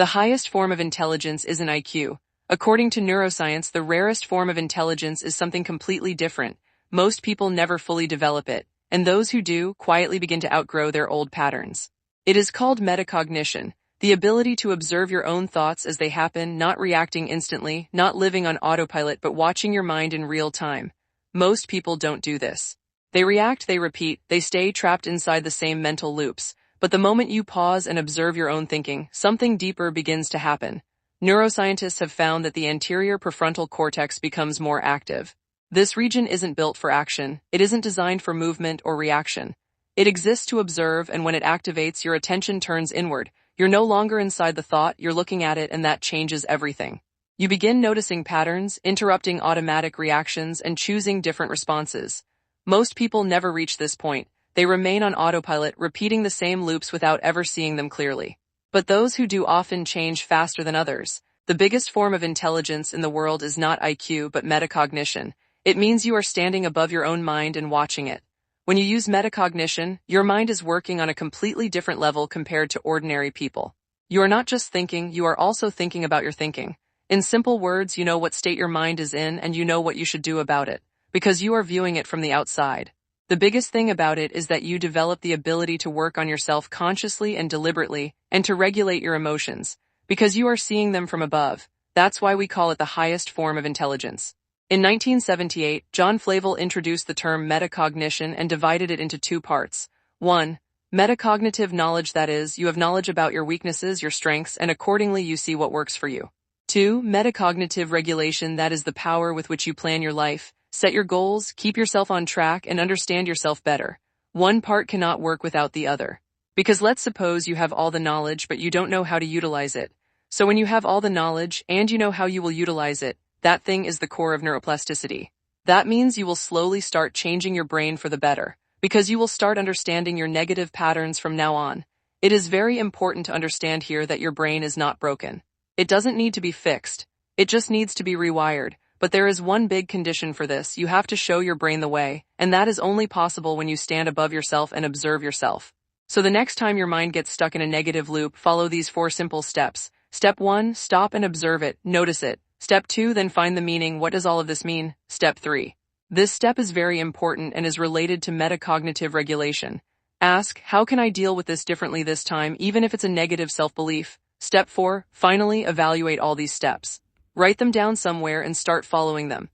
The highest form of intelligence isn't IQ. According to neuroscience, the rarest form of intelligence is something completely different. Most people never fully develop it, and those who do quietly begin to outgrow their old patterns. It is called metacognition, the ability to observe your own thoughts as they happen, not reacting instantly, not living on autopilot, but watching your mind in real time. Most people don't do this. They react, they repeat, they stay trapped inside the same mental loops. But the moment you pause and observe your own thinking, something deeper begins to happen. Neuroscientists have found that the anterior prefrontal cortex becomes more active. This region isn't built for action. It isn't designed for movement or reaction. It exists to observe, and when it activates, your attention turns inward. You're no longer inside the thought, you're looking at it, and that changes everything. You begin noticing patterns, interrupting automatic reactions, and choosing different responses. Most people never reach this point. They remain on autopilot, repeating the same loops without ever seeing them clearly. But those who do often change faster than others. The biggest form of intelligence in the world is not IQ, but metacognition. It means you are standing above your own mind and watching it. When you use metacognition, your mind is working on a completely different level compared to ordinary people. You are not just thinking, you are also thinking about your thinking. In simple words, you know what state your mind is in and you know what you should do about it, because you are viewing it from the outside. The biggest thing about it is that you develop the ability to work on yourself consciously and deliberately, and to regulate your emotions, because you are seeing them from above. That's why we call it the highest form of intelligence. In 1978, John Flavel introduced the term metacognition and divided it into two parts. 1. Metacognitive knowledge, that is, you have knowledge about your weaknesses, your strengths, and accordingly you see what works for you. 2. Metacognitive regulation, that is the power with which you plan your life, set your goals, keep yourself on track, and understand yourself better. One part cannot work without the other. Because let's suppose you have all the knowledge but you don't know how to utilize it. So when you have all the knowledge and you know how you will utilize it, that thing is the core of neuroplasticity. That means you will slowly start changing your brain for the better, because you will start understanding your negative patterns from now on. It is very important to understand here that your brain is not broken. It doesn't need to be fixed. It just needs to be rewired. But there is one big condition for this. You have to show your brain the way, and that is only possible when you stand above yourself and observe yourself. So the next time your mind gets stuck in a negative loop, follow these 4 simple steps. Step 1, stop and observe it, notice it. Step 2, then find the meaning. What does all of this mean? Step 3. This step is very important and is related to metacognitive regulation. Ask, how can I deal with this differently this time, even if it's a negative self-belief? Step 4, finally evaluate all these steps. Write them down somewhere and start following them.